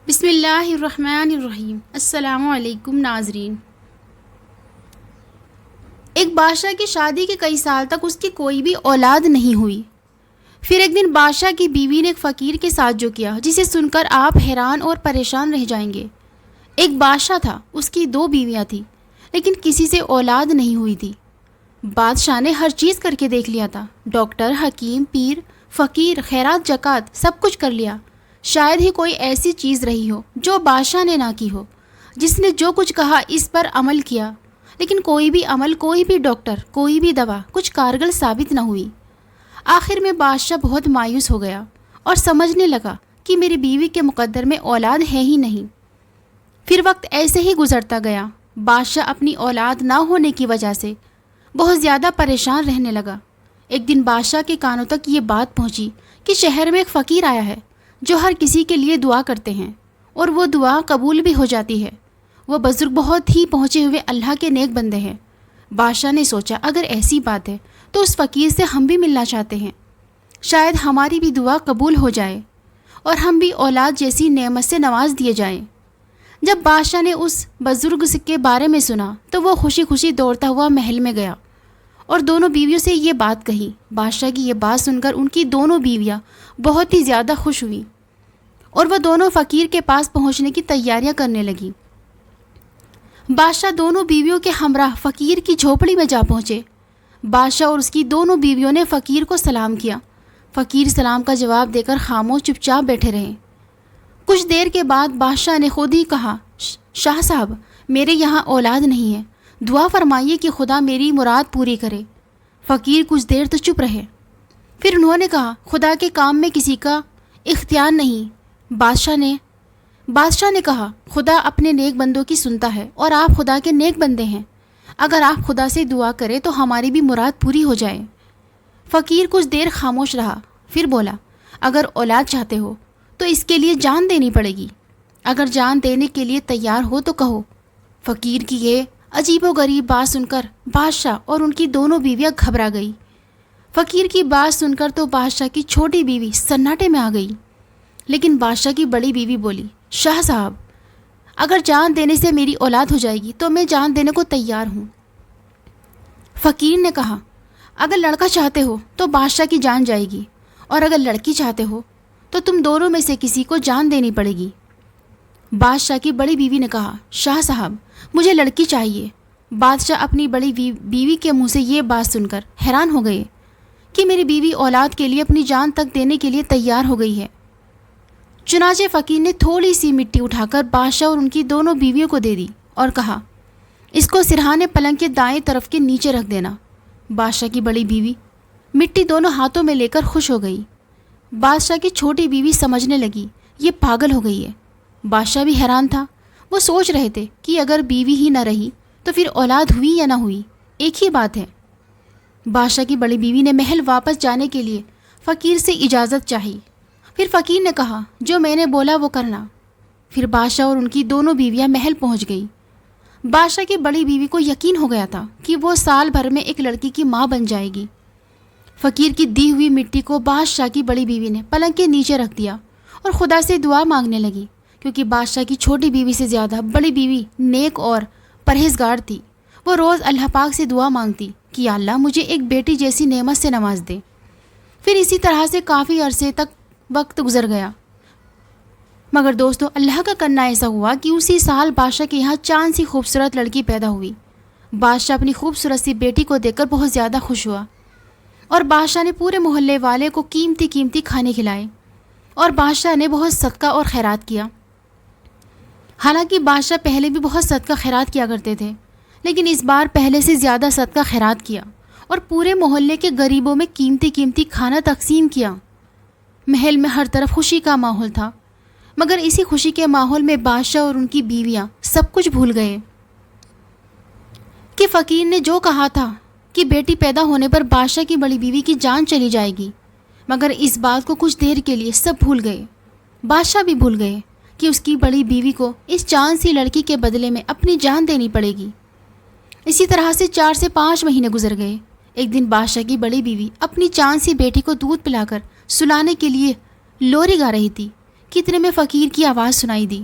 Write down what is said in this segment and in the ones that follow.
بسم اللہ الرحمن الرحیم۔ السلام علیکم ناظرین۔ ایک بادشاہ کی شادی کے کئی سال تک اس کی کوئی بھی اولاد نہیں ہوئی۔ پھر ایک دن بادشاہ کی بیوی نے ایک فقیر کے ساتھ جو کیا، جسے سن کر آپ حیران اور پریشان رہ جائیں گے۔ ایک بادشاہ تھا، اس کی 2 بیویاں تھیں، لیکن کسی سے اولاد نہیں ہوئی تھی۔ بادشاہ نے ہر چیز کر کے دیکھ لیا تھا، ڈاکٹر، حکیم، پیر، فقیر، خیرات، زکوٰۃ، سب کچھ کر لیا۔ شاید ہی کوئی ایسی چیز رہی ہو جو بادشاہ نے نہ کی ہو۔ جس نے جو کچھ کہا اس پر عمل کیا، لیکن کوئی بھی عمل، کوئی بھی ڈاکٹر، کوئی بھی دوا کچھ کارگر ثابت نہ ہوئی۔ آخر میں بادشاہ بہت مایوس ہو گیا اور سمجھنے لگا کہ میری بیوی کے مقدر میں اولاد ہے ہی نہیں۔ پھر وقت ایسے ہی گزرتا گیا۔ بادشاہ اپنی اولاد نہ ہونے کی وجہ سے بہت زیادہ پریشان رہنے لگا۔ ایک دن بادشاہ کے کانوں تک یہ بات پہنچی کہ شہر میں ایک فقیر آیا ہے جو ہر کسی کے لیے دعا کرتے ہیں اور وہ دعا قبول بھی ہو جاتی ہے۔ وہ بزرگ بہت ہی پہنچے ہوئے اللہ کے نیک بندے ہیں۔ بادشاہ نے سوچا، اگر ایسی بات ہے تو اس فقیر سے ہم بھی ملنا چاہتے ہیں، شاید ہماری بھی دعا قبول ہو جائے اور ہم بھی اولاد جیسی نعمت سے نواز دیے جائیں۔ جب بادشاہ نے اس بزرگ کے بارے میں سنا تو وہ خوشی خوشی دوڑتا ہوا محل میں گیا اور دونوں بیویوں سے یہ بات کہی۔ بادشاہ کی یہ بات سن کر ان کی دونوں بیویاں بہت ہی زیادہ خوش ہوئیں اور وہ دونوں فقیر کے پاس پہنچنے کی تیاریاں کرنے لگیں۔ بادشاہ دونوں بیویوں کے ہمراہ فقیر کی جھوپڑی میں جا پہنچے۔ بادشاہ اور اس کی دونوں بیویوں نے فقیر کو سلام کیا۔ فقیر سلام کا جواب دے کر خاموش چپ چاپ بیٹھے رہے۔ کچھ دیر کے بعد بادشاہ نے خود ہی کہا، شاہ صاحب، میرے یہاں اولاد نہیں ہے، دعا فرمائیے کہ خدا میری مراد پوری کرے۔ فقیر کچھ دیر تو چپ رہے، پھر انہوں نے کہا، خدا کے کام میں کسی کا اختیار نہیں۔ بادشاہ نے کہا، خدا اپنے نیک بندوں کی سنتا ہے اور آپ خدا کے نیک بندے ہیں، اگر آپ خدا سے دعا کریں تو ہماری بھی مراد پوری ہو جائے۔ فقیر کچھ دیر خاموش رہا، پھر بولا، اگر اولاد چاہتے ہو تو اس کے لیے جان دینی پڑے گی، اگر جان دینے کے لیے تیار ہو تو کہو۔ فقیر کی یہ عجیب و غریب بات سن کر بادشاہ اور ان کی دونوں بیویاں گھبرا گئی۔ فقیر کی بات سن کر تو بادشاہ کی چھوٹی بیوی سناٹے میں آ گئی، لیکن بادشاہ کی بڑی بیوی بولی، شاہ صاحب، اگر جان دینے سے میری اولاد ہو جائے گی تو میں جان دینے کو تیار ہوں۔ فقیر نے کہا، اگر لڑکا چاہتے ہو تو بادشاہ کی جان جائے گی، اور اگر لڑکی چاہتے ہو تو تم دونوں میں سے کسی کو جان دینی پڑے گی۔ بادشاہ کی بڑی بیوی نے کہا، شاہ صاحب، مجھے لڑکی چاہیے۔ بادشاہ اپنی بڑی بیوی کے منہ سے یہ بات سن کر حیران ہو گئے کہ میری بیوی اولاد کے لیے اپنی جان تک دینے کے لیے تیار ہو گئی ہے۔ چنانچہ فقیر نے تھوڑی سی مٹی اٹھا کر بادشاہ اور ان کی دونوں بیویوں کو دے دی اور کہا، اس کو سرہانے پلنگ کے دائیں طرف کے نیچے رکھ دینا۔ بادشاہ کی بڑی بیوی مٹی دونوں ہاتھوں میں لے کر خوش ہو گئی۔ بادشاہ کی چھوٹی بیوی سمجھنے لگی یہ پاگل ہو گئی ہے۔ بادشاہ بھی حیران تھا، وہ سوچ رہے تھے کہ اگر بیوی ہی نہ رہی تو پھر اولاد ہوئی یا نہ ہوئی، ایک ہی بات ہے۔ بادشاہ کی بڑی بیوی نے محل واپس جانے کے لیے فقیر سے اجازت چاہی۔ پھر فقیر نے کہا، جو میں نے بولا وہ کرنا۔ پھر بادشاہ اور ان کی دونوں بیویاں محل پہنچ گئی۔ بادشاہ کی بڑی بیوی کو یقین ہو گیا تھا کہ وہ سال بھر میں ایک لڑکی کی ماں بن جائے گی۔ فقیر کی دی ہوئی مٹی کو بادشاہ کی بڑی بیوی نے پلنگ کے نیچے رکھ دیا اور خدا سے دعا مانگنے لگی، کیونکہ بادشاہ کی چھوٹی بیوی سے زیادہ بڑی بیوی نیک اور پرہیزگار تھی۔ وہ روز اللہ پاک سے دعا مانگتی کہ یا اللہ، مجھے ایک بیٹی جیسی نعمت سے نواز دے۔ پھر اسی طرح سے کافی عرصے تک وقت گزر گیا، مگر دوستو، اللہ کا کرنا ایسا ہوا کہ اسی سال بادشاہ کے یہاں چاند سی خوبصورت لڑکی پیدا ہوئی۔ بادشاہ اپنی خوبصورت سی بیٹی کو دیکھ کر بہت زیادہ خوش ہوا اور بادشاہ نے پورے محلے والے کو قیمتی قیمتی کھانے کھلائے، اور بادشاہ نے بہت صدقہ اور خیرات کیا۔ حالانکہ بادشاہ پہلے بھی بہت صدقہ خیرات کیا کرتے تھے، لیکن اس بار پہلے سے زیادہ صدقہ خیرات کیا اور پورے محلے کے غریبوں میں قیمتی قیمتی کھانا تقسیم کیا۔ محل میں ہر طرف خوشی کا ماحول تھا، مگر اسی خوشی کے ماحول میں بادشاہ اور ان کی بیویاں سب کچھ بھول گئے کہ فقیر نے جو کہا تھا کہ بیٹی پیدا ہونے پر بادشاہ کی بڑی بیوی کی جان چلی جائے گی، مگر اس بات کو کچھ دیر کے لیے سب بھول گئے۔ بادشاہ بھی بھول گئے کہ اس کی بڑی بیوی کو اس چاند سی لڑکی کے بدلے میں اپنی جان دینی پڑے گی۔ اسی طرح سے 4 سے 5 مہینے گزر گئے۔ ایک دن بادشاہ کی بڑی بیوی اپنی چاند سی بیٹی کو دودھ پلا کر سلانے کے لیے لوری گا رہی تھی کہ اتنے میں فقیر کی آواز سنائی دی۔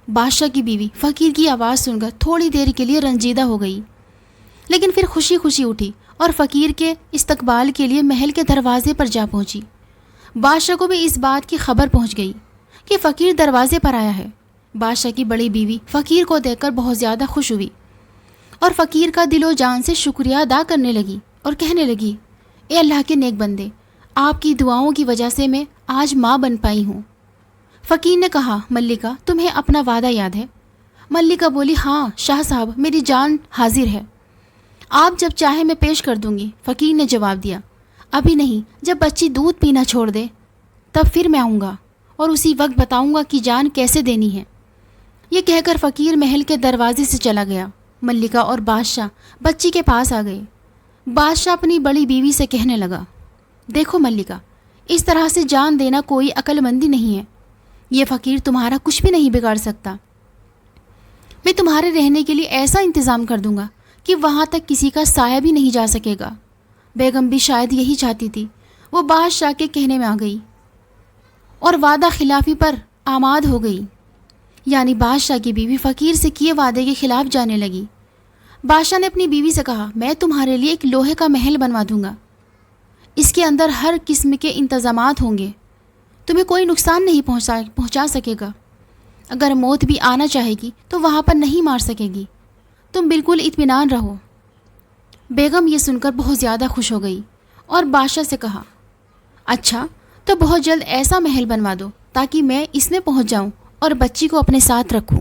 بادشاہ کی بیوی فقیر کی آواز سن کر تھوڑی دیر کے لیے رنجیدہ ہو گئی، لیکن پھر خوشی خوشی اٹھی اور فقیر کے استقبال کے لیے محل کے دروازے پر جا پہنچی۔ بادشاہ کو بھی اس بات کی خبر پہنچ گئی کہ فقیر دروازے پر آیا ہے۔ بادشاہ کی بڑی بیوی فقیر کو دیکھ کر بہت زیادہ خوش ہوئی اور فقیر کا دل و جان سے شکریہ ادا کرنے لگی اور کہنے لگی، اے اللہ کے نیک بندے، آپ کی دعاؤں کی وجہ سے میں آج ماں بن پائی ہوں۔ فقیر نے کہا، ملکہ تمہیں اپنا وعدہ یاد ہے؟ ملکہ بولی، ہاں شاہ صاحب، میری جان حاضر ہے، آپ جب چاہے میں پیش کر دوں گی۔ فقیر نے جواب دیا، ابھی نہیں، جب بچی دودھ پینا چھوڑ دے تب پھر میں آؤں گا اور اسی وقت بتاؤں گا کہ جان کیسے دینی ہے۔ یہ کہہ کر فقیر محل کے دروازے سے چلا گیا۔ ملکہ اور بادشاہ بچی کے پاس آ گئے۔ بادشاہ اپنی بڑی بیوی سے کہنے لگا، دیکھو ملکہ، اس طرح سے جان دینا کوئی عقل مندی نہیں ہے۔ یہ فقیر تمہارا کچھ بھی نہیں بگاڑ سکتا۔ میں تمہارے رہنے کے لیے ایسا انتظام کر دوں گا کہ وہاں تک کسی کا سایہ بھی نہیں جا سکے گا۔ بیگم بھی شاید یہی چاہتی تھی۔ وہ بادشاہ کے کہنے میں آ گئی اور وعدہ خلافی پر آماد ہو گئی، یعنی بادشاہ کی بیوی فقیر سے کیے وعدے کے خلاف جانے لگی۔ بادشاہ نے اپنی بیوی سے کہا، میں تمہارے لیے ایک لوہے کا محل بنوا دوں گا، اس کے اندر ہر قسم کے انتظامات ہوں گے، تمہیں کوئی نقصان نہیں پہنچا سکے گا، اگر موت بھی آنا چاہے گی تو وہاں پر نہیں مار سکے گی، تم بالکل اطمینان رہو۔ بیگم یہ سن کر بہت زیادہ خوش ہو گئی اور بادشاہ سے کہا، اچھا تو بہت جلد ایسا محل بنوا دو تاکہ میں اس میں پہنچ جاؤں اور بچی کو اپنے ساتھ رکھوں۔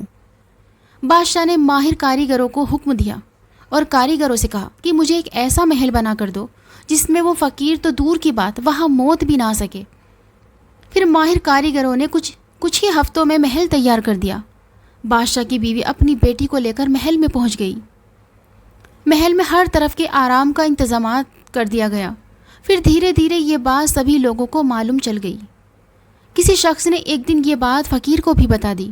بادشاہ نے ماہر کاریگروں کو حکم دیا اور کاریگروں سے کہا کہ مجھے ایک ایسا محل بنا کر دو جس میں وہ فقیر تو دور کی بات وہاں موت بھی نہ آ سکے۔ پھر ماہر کاریگروں نے کچھ ہی ہفتوں میں محل تیار کر دیا۔ بادشاہ کی بیوی اپنی بیٹی کو لے کر محل میں پہنچ گئی۔ محل میں ہر طرف کے آرام کا انتظامات کر دیا گیا۔ پھر دھیرے دھیرے یہ بات سبھی لوگوں کو معلوم چل گئی۔ کسی شخص نے ایک دن یہ بات فقیر کو بھی بتا دی۔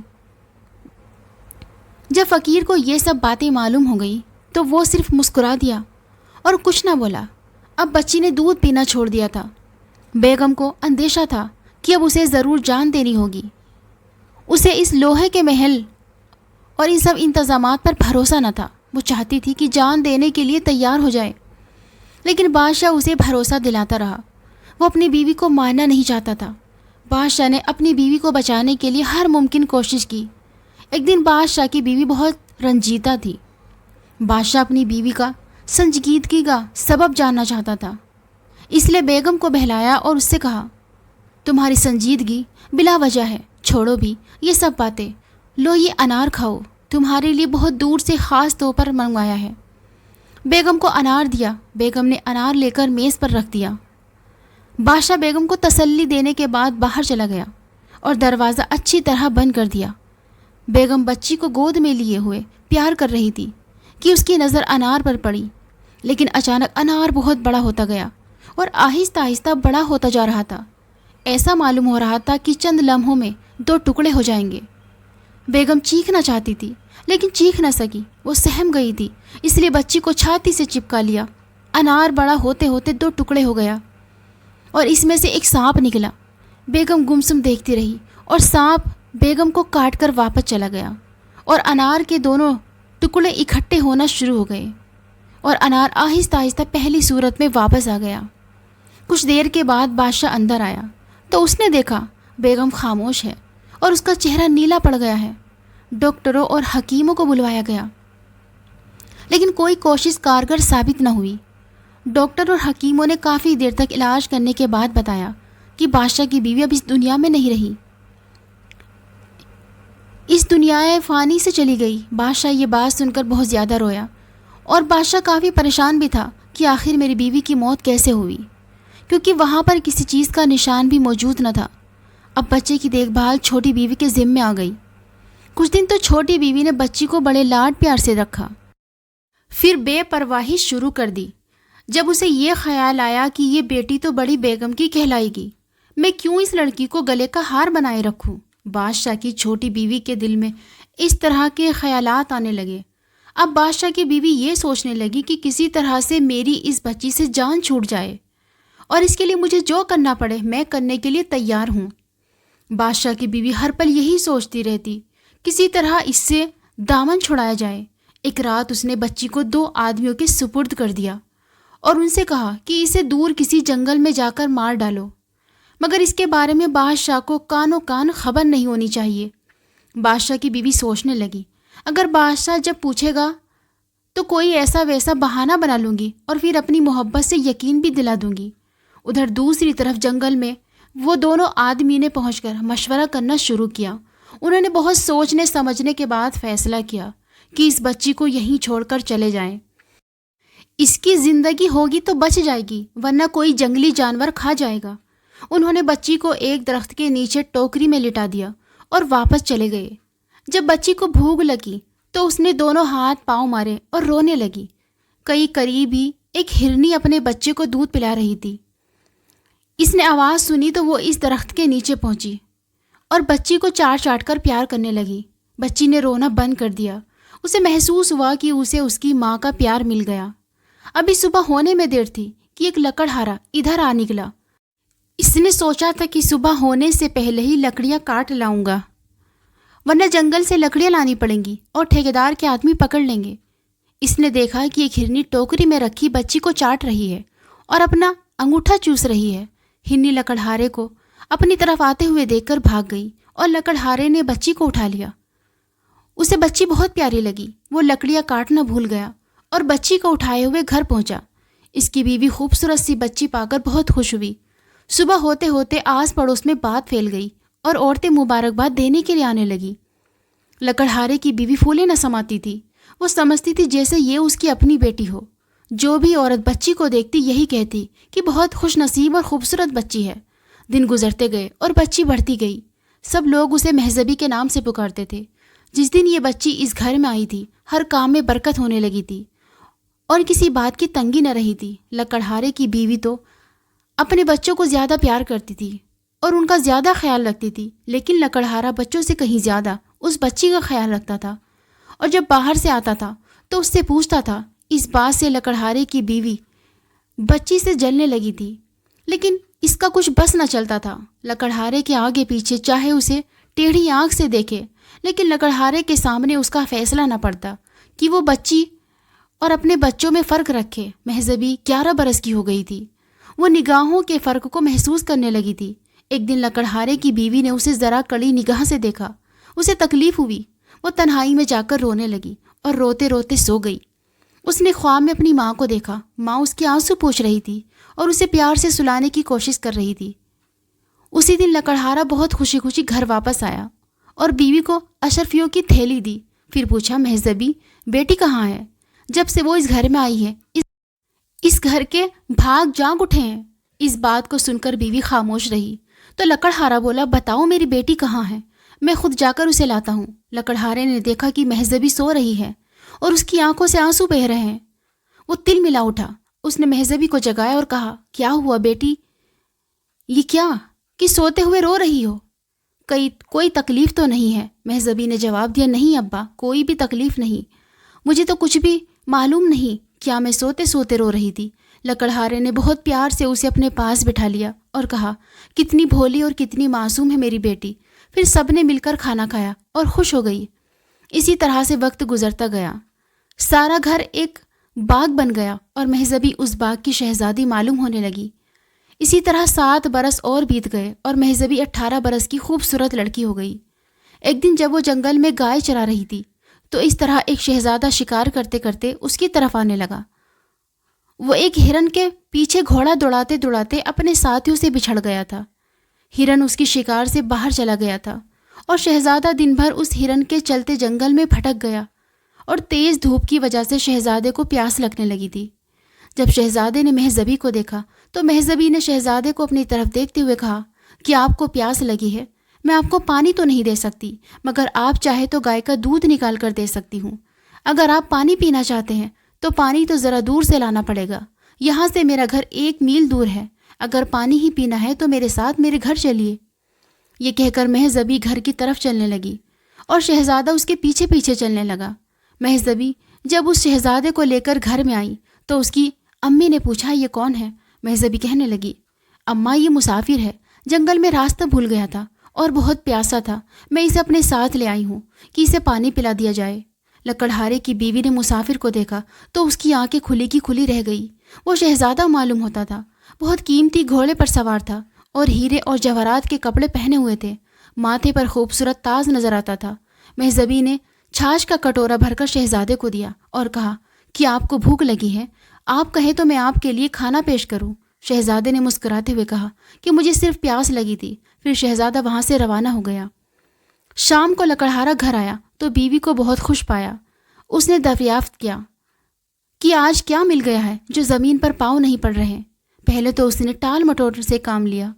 جب فقیر کو یہ سب باتیں معلوم ہو گئی تو وہ صرف مسکرا دیا اور کچھ نہ بولا۔ اب بچی نے دودھ پینا چھوڑ دیا تھا۔ بیگم کو اندیشہ تھا کہ اب اسے ضرور جان دینی ہوگی۔ اسے اس لوہے کے محل اور ان سب انتظامات پر بھروسہ نہ تھا۔ وہ چاہتی تھی کہ جان دینے کے لیے تیار ہو جائے، لیکن بادشاہ اسے بھروسہ دلاتا رہا۔ وہ اپنی بیوی کو مارنا نہیں چاہتا تھا۔ بادشاہ نے اپنی بیوی کو بچانے کے لیے ہر ممکن کوشش کی۔ ایک دن بادشاہ کی بیوی بہت رنجیدہ تھی۔ بادشاہ اپنی بیوی کا سنجیدگی کا سبب جاننا چاہتا تھا، اس لیے بیگم کو بہلایا اور اس سے کہا، تمہاری سنجیدگی بلا وجہ ہے، چھوڑو بھی یہ سب باتیں، لو یہ انار کھاؤ، تمہارے لیے بہت دور سے خاص طور پر منگوایا ہے۔ بیگم کو انار دیا۔ بیگم نے انار لے کر میز پر رکھ دیا۔ بادشاہ بیگم کو تسلی دینے کے بعد باہر چلا گیا اور دروازہ اچھی طرح بند کر دیا۔ بیگم بچی کو گود میں لیے ہوئے پیار کر رہی تھی کہ اس کی نظر انار پر پڑی، لیکن اچانک انار بہت بڑا ہوتا گیا اور آہستہ آہستہ بڑا ہوتا جا رہا تھا۔ ایسا معلوم ہو رہا تھا کہ چند لمحوں میں 2 ٹکڑے ہو جائیں گے۔ بیگم چیخنا چاہتی تھی لیکن چیخ نہ سکی، وہ سہم گئی تھی، اس لیے بچی کو چھاتی سے چپکا لیا۔ انار بڑا ہوتے ہوتے 2 ٹکڑے ہو گیا اور اس میں سے ایک سانپ نکلا۔ بیگم گمسم دیکھتی رہی اور سانپ بیگم کو کاٹ کر واپس چلا گیا اور انار کے دونوں ٹکڑے اکٹھے ہونا شروع ہو گئے اور انار آہستہ آہستہ پہلی صورت میں واپس آ گیا۔ کچھ دیر کے بعد بادشاہ اندر آیا تو اس نے دیکھا بیگم خاموش ہے اور اس کا چہرہ نیلا پڑ گیا ہے۔ ڈاکٹروں اور حکیموں کو بلوایا گیا لیکن کوئی کوشش کارگر ثابت نہ ہوئی۔ ڈاکٹر اور حکیموں نے کافی دیر تک علاج کرنے کے بعد بتایا کہ بادشاہ کی بیوی اب اس دنیا میں نہیں رہی، اس دنیا فانی سے چلی گئی۔ بادشاہ یہ بات سن کر بہت زیادہ رویا اور بادشاہ کافی پریشان بھی تھا کہ آخر میری بیوی کی موت کیسے ہوئی، کیونکہ وہاں پر کسی چیز کا نشان بھی موجود نہ تھا۔ اب بچے کی دیکھ بھال چھوٹی بیوی کے ذمے آ گئی۔ کچھ دن تو چھوٹی بیوی نے بچی کو بڑے لاڈ پیار سے رکھا، پھر بے پرواہی شروع کر دی۔ جب اسے یہ خیال آیا کہ یہ بیٹی تو بڑی بیگم کی کہلائے گی، میں کیوں اس لڑکی کو گلے کا ہار بنائے رکھوں۔ بادشاہ کی چھوٹی بیوی کے دل میں اس طرح کے خیالات آنے لگے۔ اب بادشاہ کی بیوی یہ سوچنے لگی کہ کسی طرح سے میری اس بچی سے جان چھوٹ جائے اور اس کے لیے مجھے جو کرنا پڑے میں کرنے کے لیے تیار ہوں۔ بادشاہ کی بیوی ہر پل یہی سوچتی رہتی، کسی طرح اس سے دامن چھڑایا جائے۔ ایک رات اس نے بچی کو 2 آدمیوں کے سپرد کر دیا اور ان سے کہا کہ اسے دور کسی جنگل میں جا کر مار ڈالو، مگر اس کے بارے میں بادشاہ کو کانوں کان خبر نہیں ہونی چاہیے۔ بادشاہ کی بیوی سوچنے لگی، اگر بادشاہ جب پوچھے گا تو کوئی ایسا ویسا بہانہ بنا لوں گی اور پھر اپنی محبت سے یقین بھی دلا دوں گی۔ ادھر دوسری طرف جنگل میں وہ دونوں آدمی نے پہنچ کر مشورہ کرنا شروع کیا۔ انہوں نے بہت سوچنے سمجھنے کے بعد فیصلہ کیا کہ اس بچی کو یہیں چھوڑ کر چلے جائیں۔ اس کی زندگی ہوگی تو بچ جائے گی، ورنہ کوئی جنگلی جانور کھا جائے گا۔ انہوں نے بچی کو ایک درخت کے نیچے ٹوکری میں لٹا دیا اور واپس چلے گئے۔ جب بچی کو بھوک لگی تو اس نے دونوں ہاتھ پاؤں مارے اور رونے لگی۔ کئی قریب ہی ایک ہرنی اپنے بچے کو دودھ پلا رہی تھی۔ اس نے آواز سنی تو وہ اس درخت کے نیچے پہنچی اور بچی کو چاٹ چاٹ کر پیار کرنے لگی۔ بچی نے رونا بند کر دیا۔ اسے محسوس ہوا کہ اسے اس کی ماں کا پیار مل گیا۔ ابھی صبح ہونے میں دیر تھی کہ ایک لکڑہارا ادھر آ نکلا۔ اس نے سوچا تھا کہ صبح ہونے سے پہلے ہی لکڑیاں کاٹ لاؤں گا، ورنہ جنگل سے لکڑیاں لانی پڑیں گی اور ٹھیکیدار کے آدمی پکڑ لیں گے۔ اس نے دیکھا کہ ایک ہرنی ٹوکری میں رکھی بچی کو چاٹ رہی ہے اور اپنا انگوٹھا چوس رہی ہے۔ ہرنی لکڑہارے کو اپنی طرف آتے ہوئے دیکھ کر بھاگ گئی اور لکڑہارے نے بچی کو اٹھا لیا۔ اسے بچی بہت پیاری لگی۔ وہ لکڑیاں کاٹنا بھول گیا اور بچی کو اٹھائے ہوئے گھر پہنچا۔ اس کی بیوی خوبصورت سی بچی پا کر بہت خوش ہوئی۔ صبح ہوتے ہوتے آس پڑوس میں بات پھیل گئی اور عورتیں مبارکباد دینے کے لیے آنے لگی۔ لکڑہارے کی بیوی پھولے نہ سماتی تھی۔ وہ سمجھتی تھی جیسے یہ اس کی اپنی بیٹی ہو۔ جو بھی عورت بچی کو دیکھتی یہی کہتی کہ بہت خوش نصیب اور خوبصورت بچی ہے۔ دن گزرتے گئے اور بچی بڑھتی گئی۔ سب لوگ اسے مہذبی کے نام سے پکارتے تھے۔ جس دن یہ بچی اس گھر میں آئی تھی، ہر کام میں برکت ہونے لگی تھی اور کسی بات کی تنگی نہ رہی تھی۔ لکڑہارے کی بیوی تو اپنے بچوں کو زیادہ پیار کرتی تھی اور ان کا زیادہ خیال رکھتی تھی، لیکن لکڑہارا بچوں سے کہیں زیادہ اس بچی کا خیال رکھتا تھا، اور جب باہر سے آتا تھا تو اس سے پوچھتا تھا۔ اس بات سے لکڑہارے کی بیوی بچی سے جلنے لگی تھی، لیکن اس کا کچھ بس نہ چلتا تھا۔ لکڑہارے کے آگے پیچھے چاہے اسے ٹیڑھی آنکھ سے دیکھے، لیکن لکڑہارے کے سامنے اس کا فیصلہ نہ پڑتا کہ وہ بچی اور اپنے بچوں میں فرق رکھے۔ مہذبی 11 برس کی ہو گئی تھی۔ وہ نگاہوں کے فرق کو محسوس کرنے لگی تھی۔ ایک دن لکڑہارے کی بیوی نے اسے ذرا کڑی نگاہ سے دیکھا۔ اسے تکلیف ہوئی۔ وہ تنہائی میں جا کر رونے لگی اور روتے روتے سو گئی۔ اس نے خواب میں اپنی ماں کو دیکھا۔ ماں اس کے آنسو پوچھ رہی تھی اور اسے پیار سے سلانے کی کوشش کر رہی تھی۔ اسی دن لکڑہارا بہت خوشی خوشی گھر واپس آیا اور بیوی کو اشرفیوں کی تھیلی دی۔ پھر پوچھا، مہذبی بیٹی کہاں ہے؟ جب سے وہ اس گھر میں آئی ہے اس گھر کے بھاگ جاگ اٹھے ہیں۔ اس بات کو سن کر بیوی خاموش رہی تو لکڑہارا بولا، بتاؤ میری بیٹی کہاں ہے، میں خود جا کر اسے لاتا ہوں۔ لکڑہارے نے دیکھا کہ مہذبی سو رہی ہے اور اس کی آنکھوں سے آنسو بہہ رہے ہیں۔ وہ تل ملا اٹھا۔ اس نے مہذبی کو جگایا اور کہا، کیا ہوا بیٹی؟ یہ کیا کہ سوتے ہوئے رو رہی ہو؟ کوئی تکلیف تو نہیں ہے؟ مہذبی نے جواب دیا، نہیں ابا، کوئی بھی تکلیف نہیں، مجھے تو کچھ بھی معلوم نہیں، کیا میں سوتے سوتے رو رہی تھی۔ لکڑہارے نے بہت پیار سے اسے اپنے پاس بٹھا لیا اور کہا، کتنی بھولی اور کتنی معصوم ہے میری بیٹی۔ پھر سب نے مل کر کھانا کھایا اور خوش ہو گئی۔ اسی طرح سے وقت گزرتا گیا۔ سارا گھر ایک باغ بن گیا اور مہذبی اس باغ کی شہزادی معلوم ہونے لگی۔ اسی طرح 7 برس اور بیت گئے اور مہذبی 18 برس کی خوبصورت لڑکی ہو گئی۔ ایک دن جب وہ جنگل میں گائے چرا رہی تھی تو اس طرح ایک شہزادہ شکار کرتے کرتے اس کی طرف آنے لگا۔ وہ ایک ہرن کے پیچھے گھوڑا دوڑاتے دوڑاتے اپنے ساتھیوں سے بچھڑ گیا تھا۔ ہرن اس کی شکار سے باہر چلا گیا تھا اور شہزادہ دن بھر اس ہرن کے چلتے جنگل میں بھٹک گیا، اور تیز دھوپ کی وجہ سے شہزادے کو پیاس لگنے لگی تھی۔ جب شہزادے نے مہذبی کو دیکھا تو مہذبی نے شہزادے کو اپنی طرف دیکھتے ہوئے کہا کہ آپ کو پیاس لگی ہے، میں آپ کو پانی تو نہیں دے سکتی، مگر آپ چاہے تو گائے کا دودھ نکال کر دے سکتی ہوں۔ اگر آپ پانی پینا چاہتے ہیں تو پانی تو ذرا دور سے لانا پڑے گا، یہاں سے میرا گھر 1 میل دور ہے۔ اگر پانی ہی پینا ہے تو میرے ساتھ میرے گھر چلیے۔ یہ کہہ کر مہذبی گھر کی طرف چلنے لگی اور شہزادہ اس کے پیچھے پیچھے چلنے لگا۔ مہذبی جب اس شہزادے کو لے کر گھر میں آئی تو اس کی امی نے پوچھا، یہ کون ہے؟ مہذبی کہنے لگی، اماں یہ مسافر ہے، جنگل میں راستہ بھول گیا تھا اور بہت پیاسا تھا، میں اسے اپنے ساتھ لے آئی ہوں کہ اسے پانی پلا دیا جائے۔ لکڑہارے کی بیوی نے مسافر کو دیکھا تو اس کی آنکھیں کھلی کی کھلی رہ گئی۔ وہ شہزادہ معلوم ہوتا تھا، بہت قیمتی گھوڑے پر سوار تھا اور ہیرے اور جواہرات کے کپڑے پہنے ہوئے تھے، ماتھے پر خوبصورت تاج نظر آتا تھا۔ مہذبی نے چھاچھ کا کٹورا بھر کر شہزادے کو دیا اور کہا کہ آپ کو بھوک لگی ہے، آپ کہیں تو میں آپ کے لیے کھانا پیش کروں۔ شہزادے نے مسکراتے ہوئے کہا کہ مجھے صرف پیاس لگی تھی۔ پھر شہزادہ وہاں سے روانہ ہو گیا۔ شام کو لکڑہارا گھر آیا تو بیوی کو بہت خوش پایا۔ اس نے دریافت کیا کہ آج کیا مل گیا ہے جو زمین پر پاؤں نہیں پڑ رہے۔ پہلے تو اس نے ٹال مٹول سے کام لیا،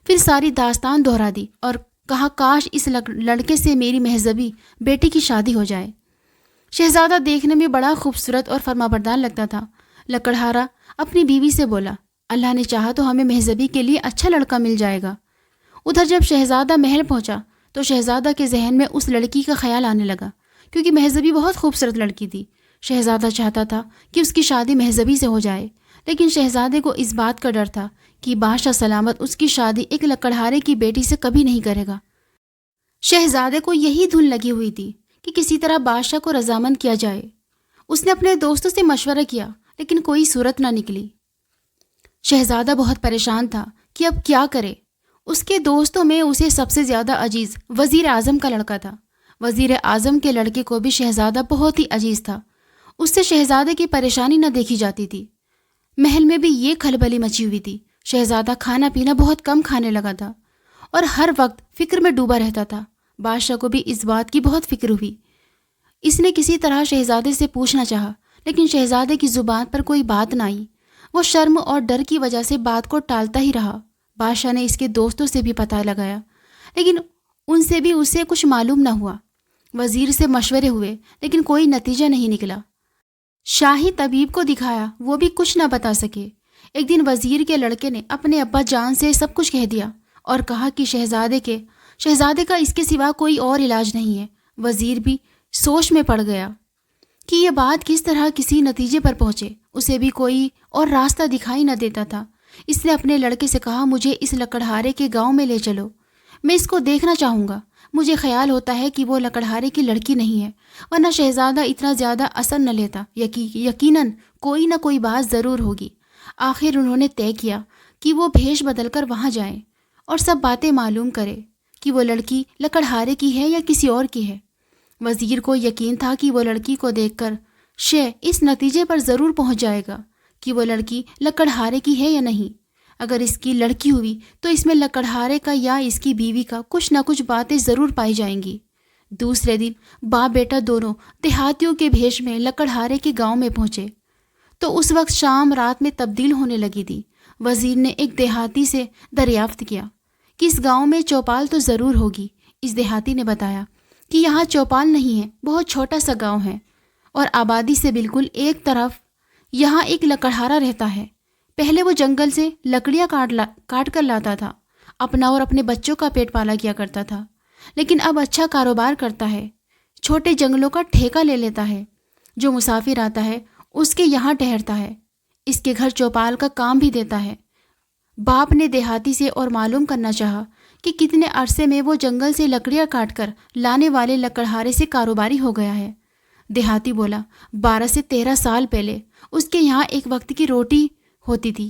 پھر ساری داستان دہرا دی اور کہا کاش اس لڑکے سے میری مہذبی بیٹی کی شادی ہو جائے۔ شہزادہ دیکھنے میں بڑا خوبصورت اور فرمانبردار لگتا تھا۔ لکڑہارا اپنی بیوی سے بولا، اللہ نے چاہا تو ہمیں مہذبی کے لیے اچھا لڑکا مل جائے گا۔ ادھر جب شہزادہ محل پہنچا تو شہزادہ کے ذہن میں اس لڑکی کا خیال آنے لگا، کیونکہ مہذبی بہت خوبصورت لڑکی تھی۔ شہزادہ چاہتا تھا کہ اس کی شادی مہذبی سے ہو جائے، لیکن شہزادے کو اس بات کا ڈر تھا کہ بادشاہ سلامت اس کی شادی ایک لکڑہارے کی بیٹی سے کبھی نہیں کرے گا۔ شہزادے کو یہی دھن لگی ہوئی تھی کہ کسی طرح بادشاہ کو رضامند کیا جائے۔ اس نے اپنے دوستوں سے مشورہ کیا لیکن کوئی صورت نہ نکلی۔ شہزادہ بہت پریشان تھا کہ اب کیا کرے۔ اس کے دوستوں میں اسے سب سے زیادہ عزیز وزیر اعظم کا لڑکا تھا۔ وزیر اعظم کے لڑکے کو بھی شہزادہ بہت ہی عزیز تھا۔ اس سے شہزادے کی پریشانی نہ دیکھی جاتی تھی۔ محل میں بھی یہ کھلبلی مچی ہوئی تھی۔ شہزادہ کھانا پینا بہت کم کھانے لگا تھا اور ہر وقت فکر میں ڈوبا رہتا تھا۔ بادشاہ کو بھی اس بات کی بہت فکر ہوئی۔ اس نے کسی طرح شہزادے سے پوچھنا چاہا لیکن شہزادے کی زبان پر کوئی بات نہ آئی۔ وہ شرم اور ڈر کی وجہ سے بات کو ٹالتا ہی رہا۔ بادشاہ نے اس کے دوستوں سے بھی پتہ لگایا لیکن ان سے بھی اسے کچھ معلوم نہ ہوا۔ وزیر سے مشورے ہوئے لیکن کوئی نتیجہ نہیں نکلا۔ شاہی طبیب کو دکھایا، وہ بھی کچھ نہ بتا سکے۔ ایک دن وزیر کے لڑکے نے اپنے ابا جان سے سب کچھ کہہ دیا اور کہا کہ شہزادے کا اس کے سوا کوئی اور علاج نہیں ہے۔ وزیر بھی سوچ میں پڑ گیا کہ یہ بات کس طرح کسی نتیجے پر پہنچے۔ اسے بھی کوئی اور راستہ دکھائی نہ دیتا تھا۔ اس نے اپنے لڑکے سے کہا مجھے اس لکڑہارے کے گاؤں میں لے چلو، میں اس کو دیکھنا چاہوں گا۔ مجھے خیال ہوتا ہے کہ وہ لکڑہارے کی لڑکی نہیں ہے، ورنہ شہزادہ اتنا زیادہ اثر نہ لیتا۔ یقیناً کوئی نہ کوئی بات ضرور ہوگی۔ آخر انہوں نے طے کیا کہ وہ بھیش بدل کر وہاں جائیں اور سب باتیں معلوم کرے کہ وہ لڑکی لکڑہارے کی ہے یا کسی اور کی ہے۔ وزیر کو یقین تھا کہ وہ لڑکی کو دیکھ کر اس نتیجے پر ضرور پہنچ جائے گا کہ وہ لڑکی لکڑہارے کی ہے یا نہیں۔ اگر اس کی لڑکی ہوئی تو اس میں لکڑہارے کا یا اس کی بیوی کا کچھ نہ کچھ باتیں ضرور پائی جائیں گی۔ دوسرے دن باپ بیٹا دونوں دیہاتیوں کے بھیش میں لکڑہارے کے گاؤں میں پہنچے تو اس وقت شام رات میں تبدیل ہونے لگی تھی۔ وزیر نے ایک دیہاتی سے دریافت کیا کہ اس گاؤں میں چوپال تو ضرور ہوگی۔ اس دیہاتی نے بتایا کہ یہاں چوپال نہیں ہے، بہت چھوٹا سا گاؤں ہے اور آبادی سے بالکل ایک طرف یہاں ایک لکڑہارا رہتا ہے۔ پہلے وہ جنگل سے لکڑیاں کاٹ کر لاتا تھا، اپنا اور اپنے بچوں کا پیٹ پالا کیا کرتا تھا، لیکن اب اچھا کاروبار کرتا ہے، چھوٹے جنگلوں کا ٹھیکہ لے لیتا ہے۔ جو مسافر آتا ہے اس کے یہاں ٹھہرتا ہے، اس کے گھر چوپال کا کام بھی دیتا ہے۔ باپ نے دیہاتی سے اور معلوم کرنا چاہا کہ کتنے عرصے میں وہ جنگل سے لکڑیاں کاٹ کر لانے والے لکڑہارے سے کاروباری ہو گیا ہے۔ دیہاتی بولا 12 سے 13 سال پہلے اس کے یہاں ایک وقت کی روٹی ہوتی تھی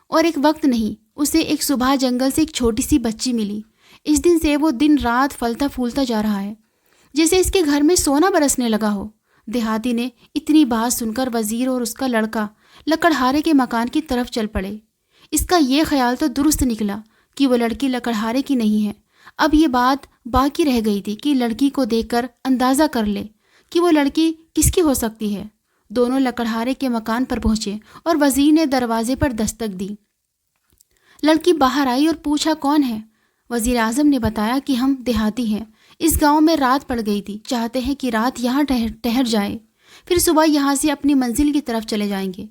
اور ایک وقت نہیں، اسے ایک صبح جنگل سے ایک چھوٹی سی بچی ملی۔ اس دن سے وہ دن رات پھلتا پھولتا جا رہا ہے، جیسے اس کے گھر میں سونا برسنے لگا ہو۔ دیہاتی نے اتنی بات سن کر وزیر اور اس کا لڑکا لکڑہارے کے مکان کی طرف چل پڑے۔ اس کا یہ خیال تو درست نکلا کہ وہ لڑکی لکڑہارے کی نہیں ہے۔ اب یہ بات باقی رہ گئی تھی کہ لڑکی کو دیکھ کر اندازہ کر لے کہ وہ لڑکی کس کی ہو سکتی ہے۔ دونوں لکڑہارے کے مکان پر پہنچے اور وزیر نے دروازے پر دستک دی۔ لڑکی باہر آئی اور پوچھا کون ہے؟ وزیر اعظم نے بتایا کہ ہم دیہاتی ہیں، اس گاؤں میں رات پڑ گئی تھی، چاہتے ہیں کہ رات یہاں ٹہر جائیں، پھر صبح یہاں سے اپنی منزل کی طرف چلے جائیں گے۔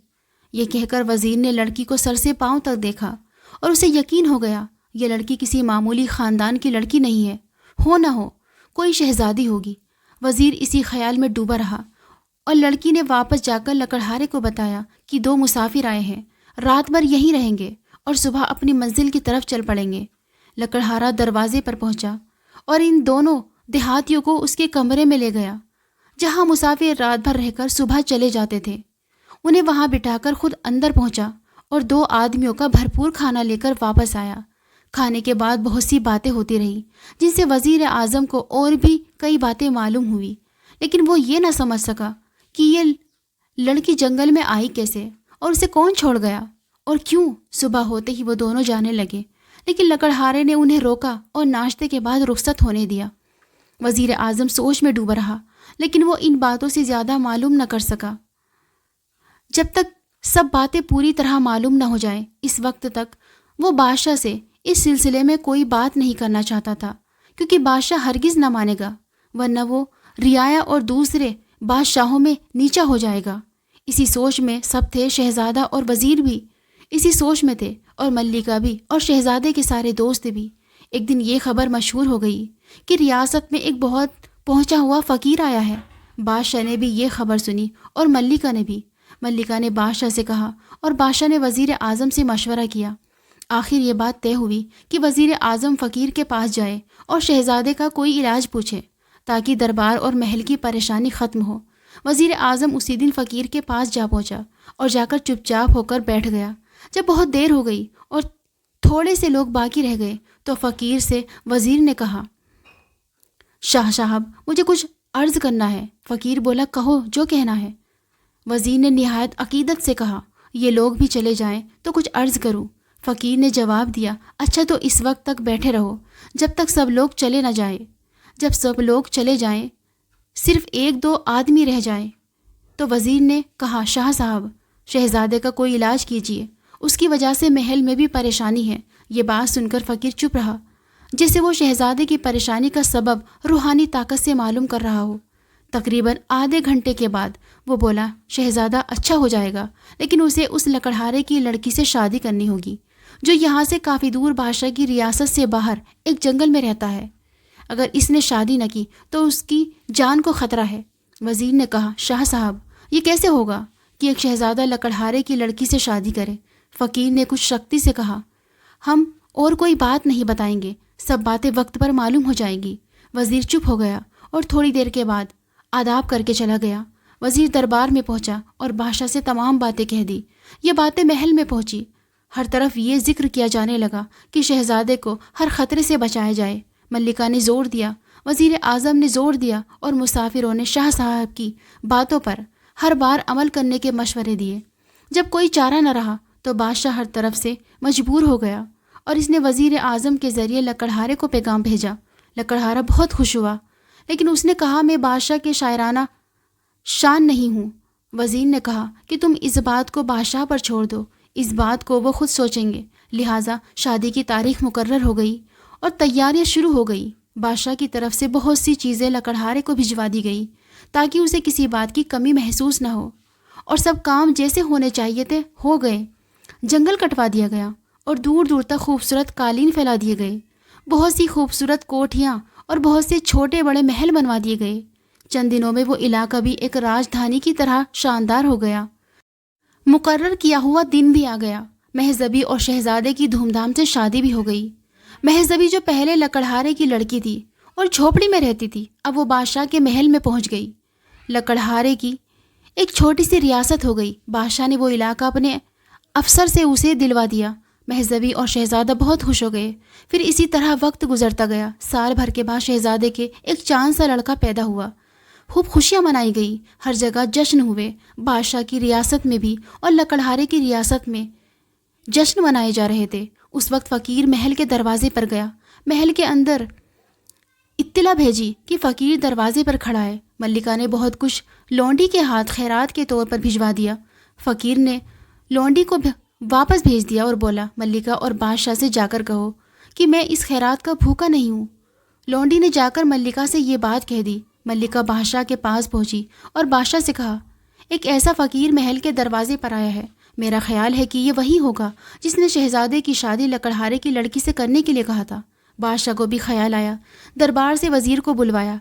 یہ کہہ کر وزیر نے لڑکی کو سر سے پاؤں تک دیکھا اور اسے یقین ہو گیا یہ لڑکی کسی معمولی خاندان کی لڑکی نہیں ہے، ہو نہ ہو کوئی شہزادی ہوگی۔ وزیر اسی خیال میں ڈوبا رہا اور لڑکی نے واپس جا کر لکڑہارے کو بتایا کہ 2 مسافر آئے ہیں، رات بھر یہیں رہیں گے اور صبح اپنی منزل کی طرف چل پڑیں گے۔ لکڑہارا دروازے پر پہنچا اور ان دونوں دیہاتیوں کو اس کے کمرے میں لے گیا جہاں مسافر رات بھر رہ کر صبح چلے جاتے تھے۔ انہیں وہاں بٹھا کر خود اندر پہنچا اور 2 آدمیوں کا بھرپور کھانا لے کر واپس آیا۔ کھانے کے بعد بہت سی باتیں ہوتی رہی جن سے وزیر اعظم کو اور بھی کئی باتیں معلوم ہوئی، لیکن وہ یہ نہ سمجھ سکا کہ یہ لڑکی جنگل میں آئی کیسے اور اسے کون چھوڑ گیا اور کیوں۔ صبح ہوتے ہی وہ دونوں جانے لگے، لیکن لکڑہارے نے انہیں روکا اور ناشتے کے بعد رخصت ہونے دیا۔ وزیر اعظم سوچ میں ڈوبا رہا، لیکن وہ ان باتوں سے زیادہ معلوم نہ کر سکا جب تک سب باتیں پوری طرح معلوم نہ ہو جائیں۔ اس وقت تک وہ بادشاہ سے اس سلسلے میں کوئی بات نہیں کرنا چاہتا تھا، کیونکہ بادشاہ ہرگز نہ مانے گا، ورنہ وہ رعایا اور دوسرے بادشاہوں میں نیچا ہو جائے گا۔ اسی سوچ میں سب تھے، شہزادہ اور وزیر بھی اسی سوچ میں تھے، اور ملکہ بھی اور شہزادے کے سارے دوست بھی۔ ایک دن یہ خبر مشہور ہو گئی کہ ریاست میں ایک بہت پہنچا ہوا فقیر آیا ہے۔ بادشاہ نے بھی یہ خبر سنی اور ملکہ نے بھی۔ ملکہ نے بادشاہ سے کہا اور بادشاہ نے وزیر اعظم سے مشورہ کیا۔ آخر یہ بات طے ہوئی کہ وزیر اعظم فقیر کے پاس جائے اور شہزادے کا کوئی علاج پوچھے تاکہ دربار اور محل کی پریشانی ختم ہو۔ وزیر اعظم اسی دن فقیر کے پاس جا پہنچا اور جا کر چپ چاپ ہو کر بیٹھ گیا۔ جب بہت دیر ہو گئی اور تھوڑے سے لوگ باقی رہ گئے تو فقیر سے وزیر نے کہا، شاہ صاحب مجھے کچھ عرض کرنا ہے۔ فقیر بولا، کہو جو کہنا ہے۔ وزیر نے نہایت عقیدت سے کہا، یہ لوگ بھی چلے جائیں تو کچھ عرض کروں۔ فقیر نے جواب دیا، اچھا تو اس وقت تک بیٹھے رہو جب تک سب لوگ چلے نہ جائیں۔ جب سب لوگ چلے جائیں، صرف 1-2 آدمی رہ جائیں تو وزیر نے کہا، شاہ صاحب شہزادے کا کوئی علاج کیجیے، اس کی وجہ سے محل میں بھی پریشانی ہے۔ یہ بات سن کر فقیر چپ رہا، جیسے وہ شہزادے کی پریشانی کا سبب روحانی طاقت سے معلوم کر رہا ہو۔ تقریباً آدھے گھنٹے کے بعد وہ بولا، شہزادہ اچھا ہو جائے گا، لیکن اسے اس لکڑہارے کی لڑکی سے شادی کرنی ہوگی جو یہاں سے کافی دور بادشاہ کی ریاست سے باہر ایک جنگل میں رہتا ہے۔ اگر اس نے شادی نہ کی تو اس کی جان کو خطرہ ہے۔ وزیر نے کہا، شاہ صاحب یہ کیسے ہوگا کہ ایک شہزادہ لکڑہارے کی لڑکی سے شادی کرے؟ فقیر نے کچھ سختی سے کہا، ہم اور کوئی بات نہیں بتائیں گے، سب باتیں وقت پر معلوم ہو جائیں گی۔ وزیر چپ ہو گیا اور تھوڑی دیر کے بعد آداب کر کے چلا گیا۔ وزیر دربار میں پہنچا اور بادشاہ سے تمام باتیں کہہ دی۔ یہ باتیں محل میں پہنچی، ہر طرف یہ ذکر کیا جانے لگا کہ شہزادے کو ہر خطرے سے بچایا جائے۔ ملکہ نے زور دیا، وزیر اعظم نے زور دیا اور مسافروں نے شاہ صاحب کی باتوں پر ہر بار عمل کرنے کے مشورے دیے۔ جب کوئی چارہ نہ رہا تو بادشاہ ہر طرف سے مجبور ہو گیا اور اس نے وزیر اعظم کے ذریعے لکڑہارے کو پیغام بھیجا۔ لکڑہارا بہت خوش ہوا، لیکن اس نے کہا، میں بادشاہ کے شاعرانہ شان نہیں ہوں۔ وزیر نے کہا کہ تم اس بات کو بادشاہ پر چھوڑ دو، اس بات کو وہ خود سوچیں گے۔ لہٰذا شادی کی تاریخ مقرر ہو گئی اور تیاریاں شروع ہو گئی۔ بادشاہ کی طرف سے بہت سی چیزیں لکڑہارے کو بھجوا دی گئی تاکہ اسے کسی بات کی کمی محسوس نہ ہو، اور سب کام جیسے ہونے چاہیے تھے ہو گئے۔ جنگل کٹوا دیا گیا اور دور دور تک خوبصورت قالین پھیلا دیے گئے۔ بہت سی خوبصورت کوٹھیاں اور بہت سے چھوٹے بڑے محل بنوا دیے گئے۔ چند دنوں میں وہ علاقہ بھی ایک راجدھانی کی طرح شاندار ہو گیا۔ مقرر کیا ہوا دن بھی آ گیا۔ مہذبی اور شہزادے کی دھوم دھام سے شادی بھی ہو گئی۔ مہذبی جو پہلے لکڑہارے کی لڑکی تھی اور جھوپڑی میں رہتی تھی، اب وہ بادشاہ کے محل میں پہنچ گئی۔ لکڑہارے کی ایک چھوٹی سی ریاست ہو گئی۔ بادشاہ نے وہ علاقہ اپنے افسر سے اسے دلوا دیا۔ مہذبی اور شہزادہ بہت خوش ہو گئے۔ پھر اسی طرح وقت گزرتا گیا۔ سال بھر کے بعد شہزادے کے ایک چاند سا لڑکا پیدا ہوا۔ خوب خوشیاں منائی گئی، ہر جگہ جشن ہوئے۔ بادشاہ کی ریاست میں بھی اور لکڑہارے کی ریاست میں جشن منائے جا رہے تھے۔ اس وقت فقیر محل کے دروازے پر گیا۔ محل کے اندر اطلاع بھیجی کہ فقیر دروازے پر کھڑا ہے۔ ملکہ نے بہت کچھ لونڈی کے ہاتھ خیرات کے طور پر بھجوا دیا۔ فقیر نے لونڈی کو واپس بھیج دیا اور بولا، ملکہ اور بادشاہ سے جا کر کہو کہ میں اس خیرات کا بھوکا نہیں ہوں۔ لونڈی نے جا کر ملکہ سے یہ بات کہہ دی۔ ملکہ بادشاہ کے پاس پہنچی اور بادشاہ سے کہا، ایک ایسا فقیر محل کے دروازے پر آیا ہے، میرا خیال ہے کہ یہ وہی ہوگا جس نے شہزادے کی شادی لکڑہارے کی لڑکی سے کرنے کے لیے کہا تھا۔ بادشاہ کو بھی خیال آیا، دربار سے وزیر کو بلوایا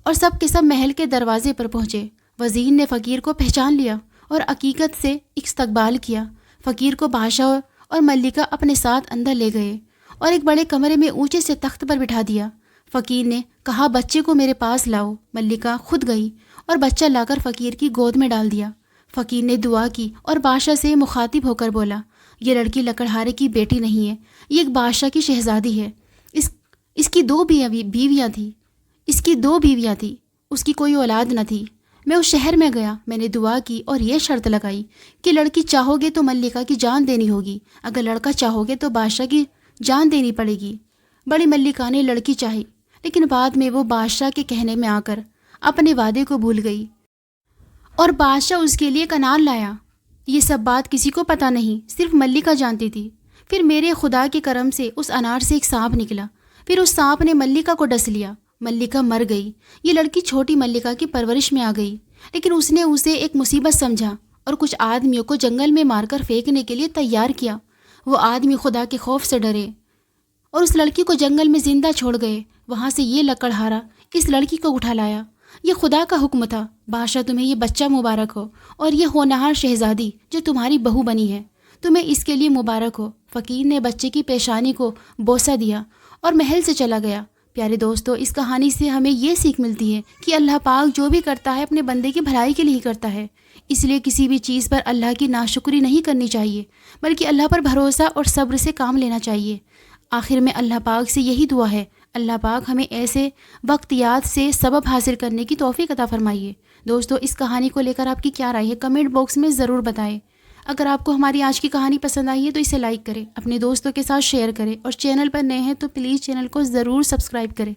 اور سب کے سب محل کے دروازے پر پہنچے۔ وزیر نے فقیر کو پہچان لیا اور عقیقت سے استقبال کیا۔ فقیر کو بادشاہ اور ملکہ اپنے ساتھ اندر لے گئے اور ایک بڑے کمرے میں اونچے سے تخت پر بٹھا دیا۔ فقیر نے کہا بچے کو میرے پاس لاؤ۔ ملکہ خود گئی اور بچہ لا کر فقیر کی گود میں ڈال دیا۔ فقیر نے دعا کی اور بادشاہ سے مخاطب ہو کر بولا، یہ لڑکی لکڑہارے کی بیٹی نہیں ہے، یہ ایک بادشاہ کی شہزادی ہے۔ اس کی دو بیویاں تھیں، اس کی کوئی اولاد نہ تھی۔ میں اس شہر میں گیا، میں نے دعا کی اور یہ شرط لگائی کہ لڑکی چاہو گے تو ملکہ کی جان دینی ہوگی، اگر لڑکا چاہو گے تو بادشاہ کی جان دینی پڑے گی۔ بڑی ملکہ نے لڑکی چاہی، لیکن بعد میں وہ بادشاہ کے کہنے میں آ کر اپنے وعدے کو بھول گئی اور بادشاہ اس کے لیے کنار لایا۔ یہ سب بات کسی کو پتہ نہیں، صرف ملکہ جانتی تھی۔ پھر میرے خدا کے کرم سے اس انار سے ایک سانپ نکلا، پھر اس سانپ نے ملکہ کو ڈس لیا، ملکہ مر گئی۔ یہ لڑکی چھوٹی ملکہ کی پرورش میں آ گئی، لیکن اس نے اسے ایک مصیبت سمجھا اور کچھ آدمیوں کو جنگل میں مار کر پھینکنے کے لیے تیار کیا۔ وہ آدمی خدا کے خوف سے ڈرے اور اس لڑکی کو جنگل میں زندہ چھوڑ گئے۔ وہاں سے یہ لکڑہارا اس لڑکی کو اٹھا لایا۔ یہ خدا کا حکم تھا۔ بادشاہ تمہیں یہ بچہ مبارک ہو، اور یہ ہونہار شہزادی جو تمہاری بہو بنی ہے، تمہیں اس کے لیے مبارک ہو۔ فقیر نے بچے کی پیشانی کو بوسہ دیا اور محل سے چلا گیا۔ پیارے دوستو، اس کہانی سے ہمیں یہ سیکھ ملتی ہے کہ اللہ پاک جو بھی کرتا ہے اپنے بندے کی بھلائی کے لیے ہی کرتا ہے، اس لیے کسی بھی چیز پر اللہ کی ناشکری نہیں کرنی چاہیے، بلکہ اللہ پر بھروسہ اور صبر سے کام لینا چاہیے۔ آخر میں اللہ پاک سے یہی دعا ہے، اللہ پاک ہمیں ایسے وقتیات سے سبب حاصل کرنے کی توفیق عطا فرمائیے۔ دوستو، اس کہانی کو لے کر آپ کی کیا رائے ہے کمنٹ باکس میں ضرور بتائیں۔ اگر آپ کو ہماری آج کی کہانی پسند آئی ہے تو اسے لائک کریں، اپنے دوستوں کے ساتھ شیئر کریں، اور چینل پر نئے ہیں تو پلیز چینل کو ضرور سبسکرائب کریں۔